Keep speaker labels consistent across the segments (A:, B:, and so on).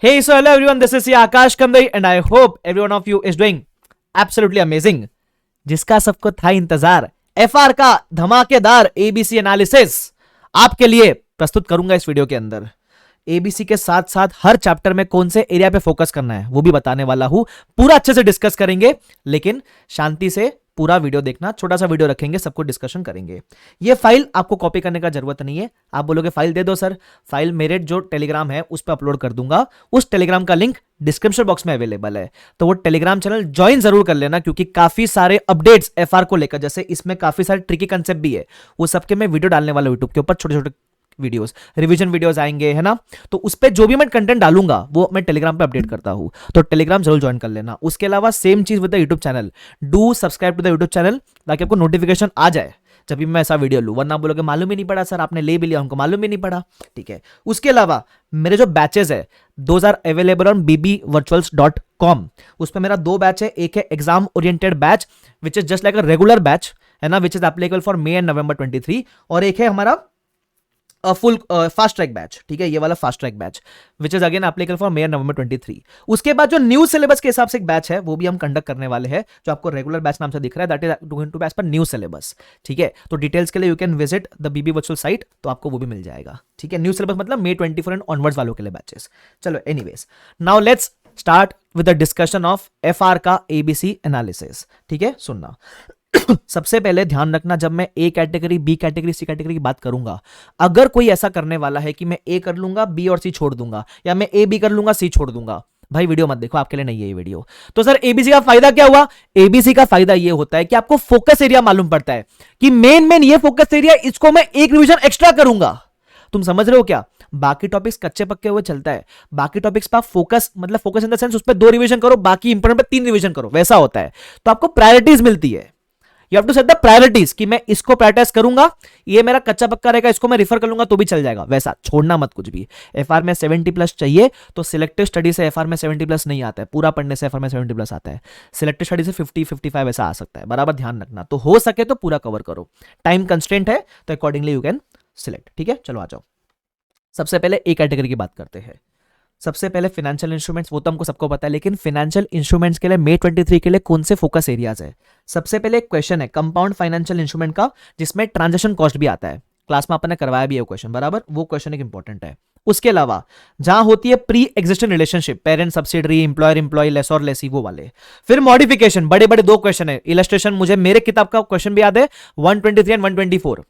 A: Hey, so hello everyone, this is Akash Kamdai and I hope every one of you is doing absolutely amazing. जिसका सबको था इंतजार, FR का धमाकेदार ABC analysis आपके लिए प्रस्तुत करूंगा इस वीडियो के अंदर। एबीसी के साथ साथ हर चैप्टर में कौन से एरिया पे फोकस करना है वो भी बताने वाला हूं। पूरा अच्छे से डिस्कस करेंगे, लेकिन शांति से पूरा वीडियो देखना। छोटा सा वीडियो रखेंगे, सबको डिस्कशन करेंगे। ये फाइल आपको कॉपी करने का जरूरत नहीं है। आप बोलोगे फाइल दे दो सर, फाइल मेरे जो टेलीग्राम है उस पर अपलोड कर दूंगा। उस टेलीग्राम का लिंक डिस्क्रिप्शन बॉक्स में अवेलेबल है, तो वो टेलीग्राम चैनल ज्वाइन जरूर कर लेना, क्योंकि काफी सारे अपडेट्स एफआर को लेकर, जैसे इसमें काफी सारे ट्रिकी कंसेप्ट भी है, वो सबके मैं वीडियो डालने वाला यूट्यूब के ऊपर। छोटे छोटे वीडियोस, रिवीजन वीडियोस आएंगे, है ना। तो उस पर जो भी मैं कंटेंट डालूंगा वो मैं टेलीग्राम पे अपडेट करता हूं, तो टेलीग्राम जरूर ज्वाइन कर लेना। उसके अलावा सेम चीज with the YouTube channel, do subscribe to the YouTube channel, ताकि आपको नोटिफिकेशन आ जाए जब भी मैं ऐसा वीडियो लूं। वरना बोलोगे मालूम ही नहीं पड़ा सर, आपने ले भी लिया, हमको मालूम ही नहीं पड़ा। ठीक है। उसके अलावा मेरे जो बैचेस है those are available on bbvirtuals.com। उस पर मेरा 2 बैच है। एक है exam oriented batch which is just like a regular batch, है ना, which is applicable for may and November 23। और एक है हमारा फुल फास्ट ट्रैक बैच, ठीक है, ये वाला fast track batch which is again applicable for May November 23। उसके बाद जो न्यू सिलेबस के हिसाब से एक बैच है वो भी हम कंडक्ट करने वाले हैं, जो आपको रेगुलर बैच नाम से दिख रहा है, that is going to batch per new syllabus. ठीक है, तो डिटेल्स के लिए you can visit the BB virtual site, तो आपको वो भी मिल जाएगा। ठीक है, न्यू सिलेबस मतलब मे 24 एंड ऑनवर्ड्स वालों के लिए बैचेस। चलो anyways, now let's start with the discussion of FR का एबीसी एनालिसिस। ठीक है, सुनना। सबसे पहले ध्यान रखना, जब मैं A category, B category, C category की बात करूंगा, अगर कोई ऐसा करने वाला है कि मैं ए कर लूंगा, बी और सी छोड़ दूंगा, या मैं ए बी कर लूंगा, सी छोड़ दूंगा, भाई वीडियो मत देखो, आपके लिए नहीं है ये वीडियो। तो सर एबीसी का फायदा क्या हुआ? एबीसी का फायदा ये होता है कि आपको फोकस एरिया मालूम पड़ता है कि मेन ये फोकस एरिया, इसको मैं एक रिवीजन एक्स्ट्रा करूंगा। तुम समझ रहे हो क्या? बाकी टॉपिक्स कच्चे पक्के हुए चलता है, बाकी टॉपिक्स पर फोकस, मतलब फोकस इन द सेंस उस पर 2 रिवीजन करो, बाकी इंपोर्टेंट पे 3 रिवीजन करो, वैसा होता है। तो आपको प्रायोरिटीज मिलती है। You have to set the priorities कि मैं इसको प्रायोरिटाइज करूंगा, ये मेरा कच्चा पक्का रहेगा, इसको मैं रिफर कर लूंगा तो भी चल जाएगा, वैसा छोड़ना मत कुछ भी। एफआर में 70+ चाहिए, तो सिलेक्टिव स्टडी से एफआर में 70+ नहीं आता है, पूरा पढ़ने से एफआर में 70+ आता है। सिलेक्टिव स्टडी से 50-55 ऐसा आ सकता है, बराबर ध्यान रखना। तो हो सके तो पूरा कवर करो, टाइम कंस्ट्रेंट है तो अकॉर्डिंगली यू कैन सिलेक्ट। ठीक है, चलो आ जाओ। सबसे पहले ए कैटेगरी की बात करते हैं। सबसे पहले फाइनेंशियल इंस्ट्रूमेंट्स, वो तो हमको सबको पता है, लेकिन फाइनेंशियल इंस्ट्रूमेंट्स के लिए मे 23 के लिए कौन से फोकस एरियाज है? सबसे पहले एक क्वेश्चन है कंपाउंड फाइनेंशियल इंस्ट्रूमेंट का, जिसमें ट्रांजैक्शन कॉस्ट भी आता है। क्लास में अपन ने करवाया भी है क्वेश्चन, बराबर, वो क्वेश्चन एक इंपॉर्टेंट है। उसके अलावा जहां होती है pre existing relationship, parent subsidiary, employer employee, lessor और लेसी, वो वाले। फिर मॉडिफिकेशन, बड़े बड़े 2 क्वेश्चन है। इलस्ट्रेशन, मुझे मेरे किताब का क्वेश्चन भी याद है, 123 एंड 124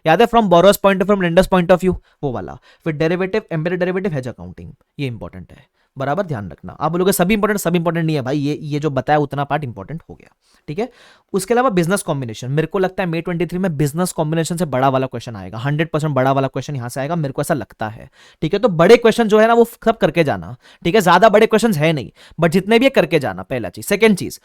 A: याद है, from borrows point of, from lenders point of view, वो वाला। फिर derivative, embedded derivative, hedge accounting, ये इंपॉर्टेंट है, बराबर ध्यान रखना। आप बोलोगे सब इंपॉर्टेंट, सब इंपॉर्टेंट नहीं है भाई, ये जो बताया उतना पार्ट इंपॉर्टेंट हो गया। ठीक है। उसके अलावा बिजनेस कॉम्बिनेशन, मेरे को लगता है मे 23 में बिजनेस कॉम्बिनेशन से बड़ा वाला क्वेश्चन आएगा, 100% बड़ा वाला क्वेश्चन यहां से आएगा, मेरे को ऐसा लगता है। ठीक है, तो बड़े क्वेश्चन जो है ना वो सब करके जाना। ठीक है, ज्यादा बड़े क्वेश्चन है नहीं, बट जितने भी है करके जाना, पहला चीज। सेकेंड चीज,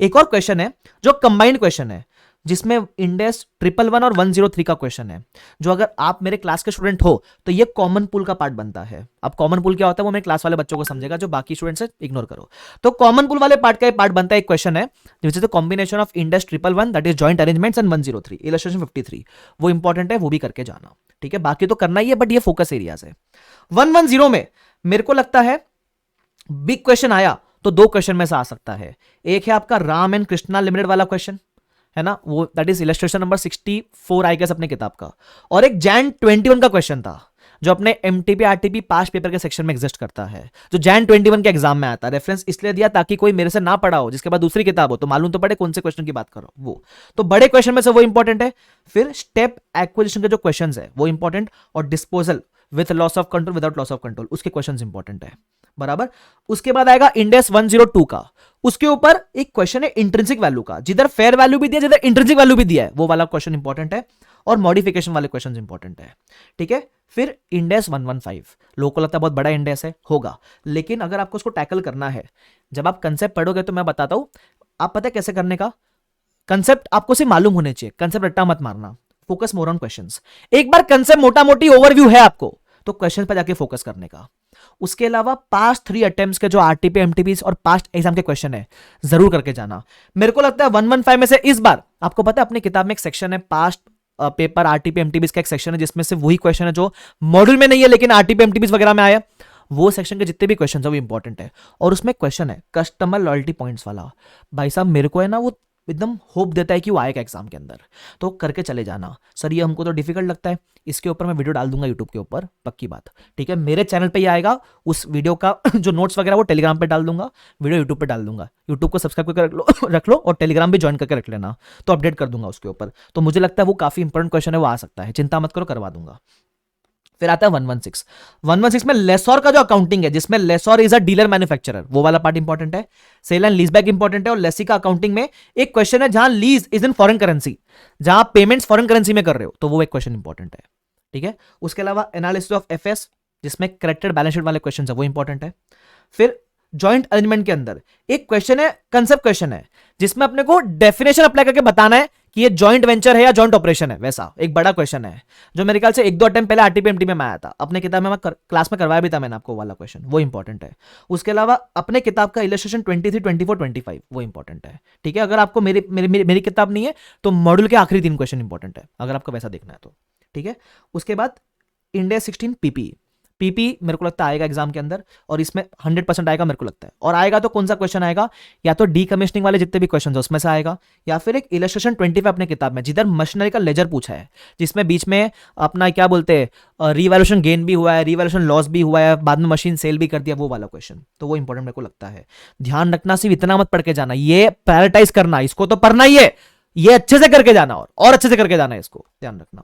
A: एक और क्वेश्चन है जो कंबाइंड क्वेश्चन है, जिसमें इंडेस 111 और 103 का क्वेश्चन है, जो अगर आप मेरे क्लास के स्टूडेंट हो तो ये कॉमन पूल का पार्ट बनता है। अब कॉमन पूल क्या होता है वो मेरे क्लास वाले बच्चों को समझेगा, जो बाकी स्टूडेंट्स है इग्नोर करो। तो कॉमन पूल वाले पार्ट का पार्ट बनता है, एक क्वेश्चन है which is the combination of Ind AS 111 that is joint arrangements and 103 illustration 53, वो इंपॉर्टेंट है, वो भी करके जाना। ठीक है, बाकी तो करना ही है, बट ये फोकस एरियाज है। 110 में मेरे को लगता है बिग क्वेश्चन आया तो 2 क्वेश्चन में से आ सकता है। एक है आपका राम एंड कृष्णा लिमिटेड वाला क्वेश्चन, है ना, वो that is illustration number 64 I guess अपने किताब का। और एक जैन 21 का क्वेश्चन था, जो अपने एमटीपी आरटीपी पास्ट पेपर के सेक्शन में एग्जिस्ट करता है, जो जैन 21 के एग्जाम में आता है। रेफरेंस इसलिए दिया ताकि कोई मेरे से ना पढ़ा हो, जिसके बाद दूसरी किताब हो, तो मालूम तो पड़े कौन से क्वेश्चन की बात करो वो। तो बड़े क्वेश्चन में से वो इंपॉर्टेंट है। फिर स्टेप एक्विजिशन के जो क्वेश्चन है वो इंपॉर्टेंट, और disposal with loss of control, without loss of control, उसके क्वेश्चन इंपॉर्टेंट है, बराबर। उसके बाद आएगा इंडेस 102 का, उसके ऊपर एक क्वेश्चन है इंट्रिंसिक वैल्यू का, जिधर फेयर वैल्यू भी दिया, जिधर इंट्रिंसिक वैल्यू भी दिया है, वो वाला क्वेश्चन इंपॉर्टेंट है। और मॉडिफिकेशन वाले क्वेश्चन इंपॉर्टेंट है। ठीक है। फिर इंडेस 115, लोगों को लगता है बहुत बड़ा इंडेस है, होगा, लेकिन अगर आपको उसको टैकल करना है, जब आप कंसेप्ट पढ़ोगे तो मैं बताता हूं, आप पता है कैसे करने का। कंसेप्ट आपको सिर्फ मालूम होने चाहिए, कंसेप्ट रट्टा मत मारना, फोकस मोर ऑन क्वेश्चंस। एक बार कंसेप्ट मोटा मोटी ओवरव्यू है आपको, तो क्वेश्चन पर जाके फोकस करने का। उसके अलावा पास्ट 3 अटेम्प्ट्स के जो आरटीपी एमटीपी और पास्ट एग्जाम के क्वेश्चन है, जरूर करके जाना। मेरे को लगता है 115 में से इस बार आपको पता है अपनी किताब में एक सेक्शन है पास्ट पेपर आरटीपी एमटीपी का, एक सेक्शन है जिसमें से वही क्वेश्चन है जो मॉड्यूल में नहीं है लेकिन आरटीपी एमटीपी वगैरह में आया। वो सेक्शन के जितने भी क्वेश्चन है वो इंपॉर्टेंट है। और उसमें क्वेश्चन है कस्टमर लॉयल्टी पॉइंट्स वाला, भाई साहब मेरे को है ना वो एकदम होप देता है कि वो आएगा एग्जाम के अंदर, तो करके चले जाना। सर ये हमको तो डिफिकल्ट लगता है, इसके ऊपर मैं वीडियो डाल दूंगा यूट्यूब के ऊपर, पक्की बात, ठीक है। मेरे चैनल पे ही आएगा, उस वीडियो का जो नोट्स वगैरह वो टेलीग्राम पे डाल दूंगा, वीडियो यूट्यूब पे डाल दूंगा। यूट्यूब को सब्सक्राइब करके रख लो और टेलीग्राम भी ज्वाइन करके रख लेना, तो अपडेट कर दूंगा उसके ऊपर। तो मुझे लगता है वो काफी इंपॉर्टेंट क्वेश्चन है, वो आ सकता है, चिंता मत करो, करवा दूंगा। फिर आता है 116। 116 में लेसोर का जो अकाउंटिंग है, जिसमें lessor is a dealer manufacturer, वो वाला पार्ट इंपॉर्टेंट है। Sale and lease back important है। और लेसी का अकाउंटिंग में एक क्वेश्चन है जहां lease is in foreign currency, जहां पेमेंट्स फॉरेन करेंसी में कर रहे हो, तो वो एक क्वेश्चन इंपॉर्टेंट है, ठीक है। उसके अलावा एनालिसिस ऑफ एफएस, जिसमें करेक्टेड बैलेंस शीट वाले क्वेश्चन है, वो इंपॉर्टेंट है। फिर जॉइंट अरेंजमेंट के अंदर एक क्वेश्चन है, कंसेप्ट क्वेश्चन है, जिसमें अपने को डेफिनेशन अप्लाई करके बताना है कि ये जॉइंट वेंचर है या जॉइंट ऑपरेशन है, वैसा एक बड़ा क्वेश्चन है, जो मेरे ख्याल से 1-2 अटेम्प्ट पहले आरटीपीएमटी में आया था। अपने किताब में मैं क्लास में करवाया भी था मैंने आपको, वाला क्वेश्चन वो इंपॉर्टेंट है। उसके अलावा अपने किताब का इलस्ट्रेशन 23, 24, 25 वो इंपॉर्टेंट है, ठीक है। अगर आपको मेरी किताब नहीं है तो मॉड्यूल के आखिरी 3 क्वेश्चन इंपॉर्टेंट है, अगर आपको वैसा देखना है तो, ठीक है। उसके बाद इंडिया 16 पीपी, पीपी मेरे को लगता है आएगा एग्जाम के अंदर, और इसमें 100% आएगा मेरे को लगता है। और आएगा तो कौन सा क्वेश्चन आएगा, या तो डीकमीशनिंग वाले जितने भी क्वेश्चन है उसमें से आएगा, या फिर एक इलस्ट्रेशन 25 अपने किताब में, जिधर मशीनरी का लेजर पूछा है, जिसमें बीच में अपना क्या बोलते हैं रिवैल्यूएशन गेन भी हुआ है, रिवैल्यूएशन लॉस भी हुआ है, बाद में मशीन सेल भी कर दिया, वो वाला क्वेश्चन, तो वो इंपॉर्टेंट मेरे को लगता है। ध्यान रखना, सिर्फ इतना मत पढ़ के जाना, ये प्रायोरिटाइज करना, इसको तो पढ़ना ही है, ये अच्छे से करके जाना, और अच्छे से करके जाना है, इसको ध्यान रखना।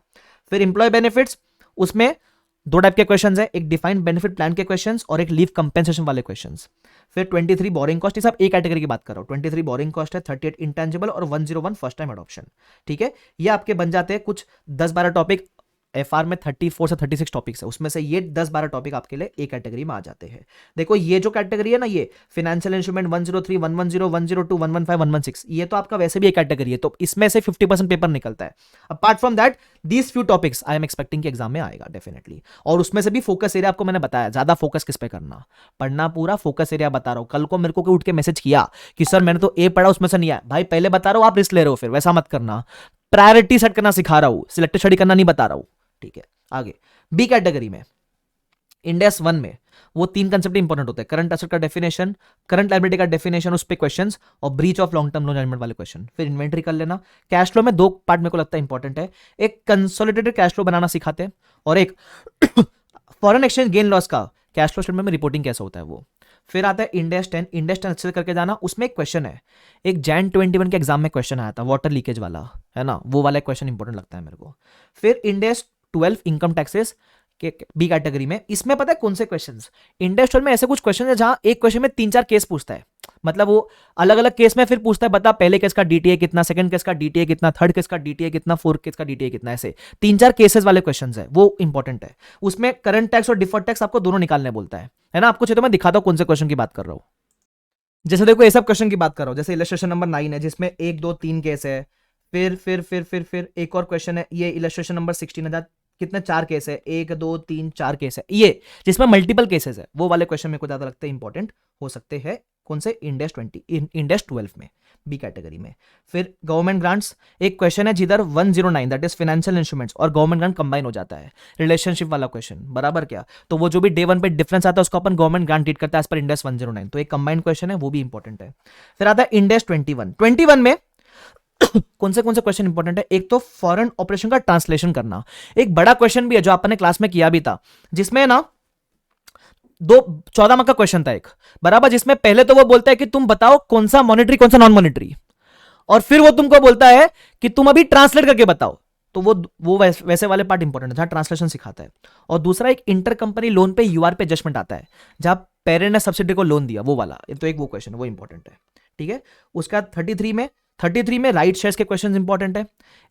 A: फिर इंप्लॉय बेनिफिट्स, उसमें 2 टाइप के क्वेश्चंस है, एक डिफाइंड बेनिफिट प्लान के क्वेश्चंस और एक लीव कंपेंसेशन वाले क्वेश्चंस। फिर 23 बोरिंग कॉस्ट, ये सब एक कैटेगरी की बात कर रहा हूं। 23 बोरिंग कॉस्ट है, 38 इंटेंजिबल और 101 फर्स्ट टाइम एडॉप्शन, ठीक है। ये आपके बन जाते हैं कुछ 10-12 टॉपिक, एफआर में 34 से 36 टॉपिक्स है, उसमें से ये 10-12 टॉपिक आपके लिए एक कैटेगरी में आ जाते हैं। देखो ये जो कैटेगरी है ना, ये फाइनेंशियल इंस्ट्रूमेंट 103, 110, 102, 115, 116, ये तो आपका वैसे भी एक कैटेगरी है, तो इसमें से 50% पेपर निकलता है। Apart from that these few topics I am expecting कि एग्जाम में आएगा डेफिनेटली। और उसमें से भी फोकस एरिया आपको मैंने बताया, ज्यादा फोकस किस पे करना, पढ़ना पूरा फोकस एरिया बता रहा हूं। कल को मेरे को उठ के मैसेज किया कि सर मैंने तो ए पढ़ा उसमें से नहीं आया, भाई पहले बता रहा हूं, आप रिस्क ले रहे हो, फिर वैसा मत करना। प्रायोरिटी सेट करना सिखा रहा हूं, सिलेक्टेड स्टडी करना नहीं बता रहा हूं, ठीक है। आगे बी कैटेगरी में इंडेक्स 1 में वो 3 कंसेप्ट इंपॉर्टेंट होते हैं, करंट एसेट का डेफिनेशन, करंट लायबिलिटी का डेफिनेशन, उस पे क्वेश्चंस, और breach of long term loan arrangement वाले क्वेश्चन। फिर इन्वेंटरी कर लेना। कैश फ्लो में 2 पार्ट मेरे को लगता है इंपॉर्टेंट है, एक कंसोलिडेटेड कैश फ्लो बनाना सिखाते हैं, और एक फॉरेन एक्सचेंज गेन लॉस का कैश फ्लो स्टेटमेंट में रिपोर्टिंग कैसे होता है वो। फिर आता है इंडेक्स 10, इंडेक्स 10 अच्छे से करके जाना। उसमें एक क्वेश्चन है, एक जैन 21 के एग्जाम में क्वेश्चन आया था, वाटर लीकेज वाला है ना, वो वाला क्वेश्चन इंपॉर्टेंट लगता है मेरे को। फिर इंडेक्स 12 इनकम टैक्सेस के बी कैटेगरी में, इसमें पता है कौन से क्वेश्चंस, इंडेक्स 12 में ऐसे कुछ क्वेश्चन है जहां एक क्वेश्चन में 3-4 केस पूछता है, मतलब वो अलग अलग केस में फिर पूछता है, बता पहले केस का डीटीए कितना, सेकंड केस का डीटीए कितना, थर्ड केस का डीटीए कितना, फोर्थ केस का डीटीए कितना, ऐसे 3-4 केसेस वाले क्वेश्चंस है, वो इंपॉर्टेंट है। उसमें करंट टैक्स और डिफर्ड टैक्स आपको दोनों निकालने बोलता है ना। आपको चाहिए तो मैं दिखाता हूं कौन से क्वेश्चन की बात कर रहा हूं। जैसे देखो ये सब क्वेश्चन की बात कर रहा हूं, जैसे इलस्ट्रेशन नंबर 9 है, जिसमें 1, 2, 3 केस है। फिर एक और क्वेश्चन है, ये इलस्ट्रेशन नंबर 16 है, कितने 4 केस है, 1, 2, 3, 4 केस है, ये जिसमें मल्टीपल केसेस है, वो वाले क्वेश्चन मेरे को ज्यादा लगता है इंपॉर्टेंट हो सकते हैं। कौन से, इंडेक्स 12 में, बी कैटेगरी में। फिर गवर्नमेंट ग्रांट्स, एक क्वेश्चन है जिधर 109 दैट इज फाइनेंशियल इंस्ट्रूमेंट्स और गवर्नमेंट ग्रांट कंबाइन हो जाता है, रिलेशनशिप वाला क्वेश्चन, बराबर क्या, तो वो जो भी डे 1 पे डिफरेंस आता है उसको अपन गवर्नमेंट ग्रांट ट्रीट करता है एज पर इंडेक्स 109, तो एक कंबाइंड क्वेश्चन है, वो भी इंपॉर्टेंट है। फिर आता है इंडेक्स 21 में कौन से क्वेश्चन इंपॉर्टेंट है, एक तो फॉरेन ऑपरेशन का ट्रांसलेशन करना, एक बड़ा क्वेश्चन भी है जो आपने क्लास में किया भी था, जिसमें ना 14 मार्क का क्वेश्चन था एक, बराबर, जिसमें पहले तो वो बोलता है कि तुम बताओ कौन सा मॉनिटरी कौन सा नॉन मॉनिटरी, और फिर वो तुमको बोलता है कि तुम अभी ट्रांसलेट करके बताओ, तो वो वैसे वाले पार्ट इंपॉर्टेंट है जहां ट्रांसलेशन सिखाता है। और दूसरा एक इंटर कंपनी लोन पे यूआर पे एडजस्टमेंट आता है, जहां पेरेंट ने सब्सिडी को लोन दिया, वो वाला, तो एक वो क्वेश्चन वो इंपॉर्टेंट है, ठीक है। उसका 33 में राइट शेयर्स के क्वेश्चंस इंपॉर्टेंट है,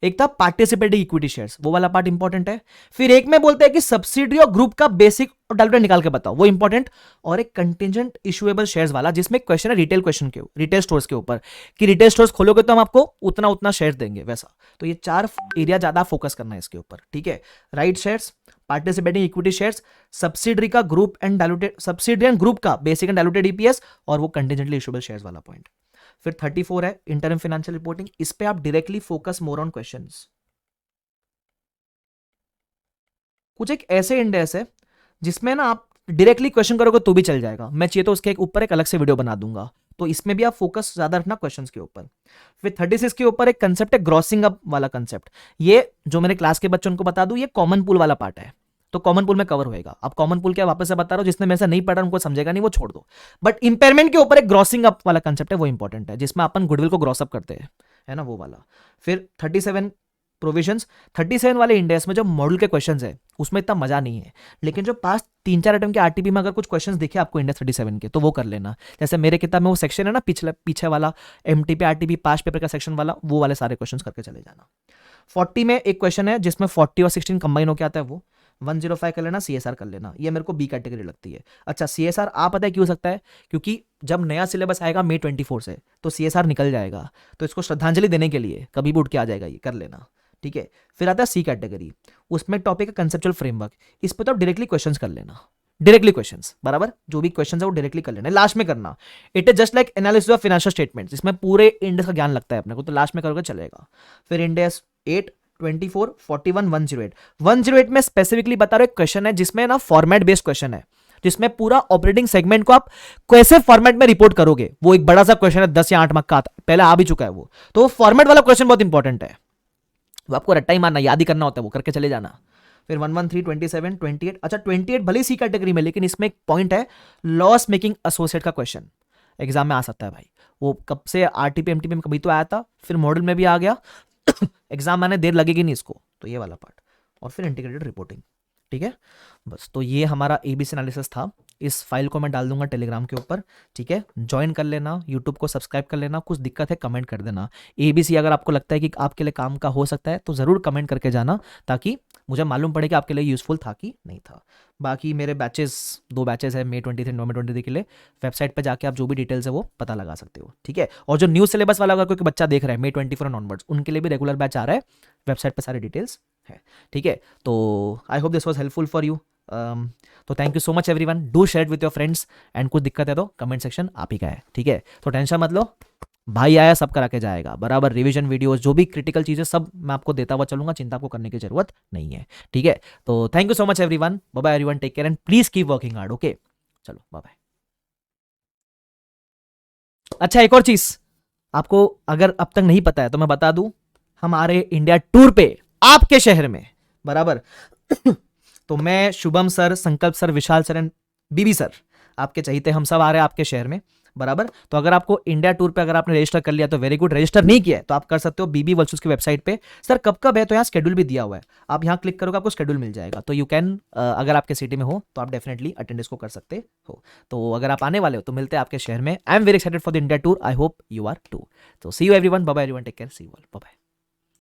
A: एक था पार्टिसिपेटिंग इक्विटी शेयर्स, वो वाला पार्ट इंपॉर्टेंट है। फिर एक में बोलते हैं कि सब्सिडी और ग्रुप का बेसिक और डायलूटेड निकाल के बताओ, वो इंपॉर्टेंट। और एक कंटिजेंट इशुएबल शेयर्स वाला, जिसमें क्वेश्चन है रिटेल क्वेश्चन के, रिटेल स्टोर्स के ऊपर, कि रिटेल स्टोर्स खोलोगे तो हम आपको उतना शेयर्स देंगे, वैसा। तो ये 4 एरिया ज्यादा फोकस करना है इसके ऊपर, ठीक है। Right shares, participating equity shares, subsidiary का group and diluted, subsidiary and group का बेसिक एंड डायलूटेड ईपीएस, और वो कंटिजेंटली इशुएबल शेयर्स वाला पॉइंट। फिर 34 है इंटरम फाइनेंशियल रिपोर्टिंग, इस पे आप directly focus more on questions. कुछ एक ऐसे इंडेक्स है जिसमें ना आप डायरेक्टली क्वेश्चन करोगे तो भी चल जाएगा, मैं चाहिए तो उसके ऊपर एक अलग से वीडियो बना दूंगा, तो इसमें भी आप फोकस ज्यादा रखना क्वेश्चंस के ऊपर। फिर 36 के ऊपर एक कंसेप्ट है ग्रॉसिंग अप वाला कंसेप्ट, ये जो मेरे क्लास के बच्चों को बता दूं, ये कॉमन पूल वाला पार्ट है, तो कॉमन पूल में कवर होएगा। अब कॉमन पूल क्या वापस से बता रहा हूं, जिसने मेरे से नहीं पढ़ा उनको समझेगा नहीं, वो छोड़ दो। बट इंपेयरमेंट के ऊपर एक ग्रॉसिंग अप वाला कंसेप्ट है, वो इंपॉर्टेंट है, जिसमें अपन गुडविल को ग्रॉस अप करते हैं, है ना, वो वाला। फिर 37 प्रोविजंस, 37 वाले इंडेक्स में जो मॉडल के क्वेश्चंस है उसमें इतना मजा नहीं है, लेकिन जो पास 3-4 आइटम के आरटीपी में अगर कुछ क्वेश्चंस दिखे आपको इंडेक्स 37 के, तो वो कर लेना। जैसे मेरे किताब में वो सेक्शन है ना पीछे वाला, एमटीपी आरटीपी पास पेपर का सेक्शन वाला, वो वाले सारे क्वेश्चंस करके चले जाना। 40 में एक क्वेश्चन है जिसमें 40 और 16 कंबाइन होकर आता है, वो 105 कर लेना, सीएसआर कर लेना, ये मेरे को बी कैटेगरी लगती है। अच्छा सीएसआर आप पता है क्यों सकता है, क्योंकि जब नया सिलेबस आएगा मई 24 से, तो सीएसआर निकल जाएगा, तो इसको श्रद्धांजलि देने के लिए कभी भी उठ के आ जाएगा, ये कर लेना, ठीक है। फिर आता है सी कैटेगरी, उसमें टॉपिक है कंसेप्चुअल फ्रेमवर्क, इस पर तो आप डायरेक्टली क्वेश्चंस कर लेना, डायरेक्टली क्वेश्चंस, बराबर, जो भी क्वेश्चंस है वो डायरेक्टली कर लेना, लास्ट में करना। It is just like analysis of financial statements, इसमें पूरे इंडेक्स का ज्ञान लगता है अपने को, तो लास्ट में करोगे चलेगा। फिर इंडेक्स 8, 24, 41, 108, 108 में स्पेसिफिकली बता रहा हूं, एक क्वेश्चन है जिसमें ना फॉर्मेट बेस्ड क्वेश्चन है, जिसमें पूरा ऑपरेटिंग सेगमेंट को आप कैसे फॉर्मेट में रिपोर्ट करोगे, वो एक बड़ा सा क्वेश्चन है, 10 या 8 मार्क का पहले आ भी चुका है वो, तो फॉर्मेट वाला क्वेश्चन बहुत इंपॉर्टेंट है, वो आपको रट्टा ही मारना, याद ही करना होता है, वो करके चले जाना। फिर 113, 27, 28, अच्छा 28 भले सी कैटेगरी में, लेकिन इसमें एक पॉइंट है लॉस मेकिंग एसोसिएट का क्वेश्चन एग्जाम में आ सकता है भाई, वो कब से आरटीपी एमटीपी में कभी तो आया था, फिर मॉडल में भी आ गया एग्जाम आने देर लगेगी नहीं इसको, तो ये वाला पार्ट। और फिर इंटीग्रेटेड रिपोर्टिंग, ठीक है। बस तो ये हमारा एबीसी एनालिसिस था, इस फाइल को मैं डाल दूंगा टेलीग्राम के ऊपर, ठीक है, ज्वाइन कर लेना, यूट्यूब को सब्सक्राइब कर लेना, कुछ दिक्कत है कमेंट कर देना। एबीसी अगर आपको लगता है कि आपके लिए काम का हो सकता है तो ज़रूर कमेंट करके जाना, ताकि मुझे मालूम पड़े कि आपके लिए यूज़फुल था कि नहीं था। बाकी मेरे बैचेस 2 बैचेस है, May 23 नवंबर 23 के लिए, वेबसाइट पर जाके आप जो भी डिटेल्स है वो पता लगा सकते हो, ठीक है। और जो न्यू सिलेबस वाला अगर कोई बच्चा देख रहा है May 24 ऑनवर्ड्स, उनके लिए भी रेगुलर बैच आ रहा है, वेबसाइट पर सारे डिटेल्स है, ठीक है। तो I hope this was helpful for you, तो thank you so much everyone, do share with your friends, and कुछ दिक्कत है तो कमेंट सेक्शन आप ही का है, ठीक है। तो टेंशन मत लो, भाई आया सब करा के जाएगा, बराबर, रिवीजन वीडियोस जो भी क्रिटिकल चीजें सब मैं आपको देता हुआ चलूंगा, चिंता आपको करने की जरूरत नहीं है, ठीक है। तो thank you so much everyone, bye bye everyone, take care and please keep working hard, okay, चलो बाय बाय। अच्छा एक और चीज आपको अगर अब तक नहीं पता है तो मैं बता दूं, हमारे इंडिया टूर पे आपके शहर में, बराबर तो मैं, Shubham sir, Sankalp sir, Vishal sir and BB sir, आपके चहीते हम सब आ रहे हैं आपके शहर में, बराबर। तो अगर आपको इंडिया टूर पे अगर आपने रजिस्टर कर लिया तो वेरी गुड, रजिस्टर नहीं किया है तो आप कर सकते हो बीबी वर्चुअल्स की वेबसाइट पे। सर कब कब है, तो यहाँ शेड्यूल भी दिया हुआ है, आप यहाँ क्लिक करोगे आपको शेड्यूल मिल जाएगा, तो यू कैन, अगर आपके सिटी में हो तो आप डेफिनेटली अटेंडेंस को कर सकते हो। तो अगर आप आने वाले हो तो मिलते हैं आपके शहर में। I am very excited for the India tour, I hope you are too. तो see you everyone, bye bye everyone, take care, see you all, bye bye.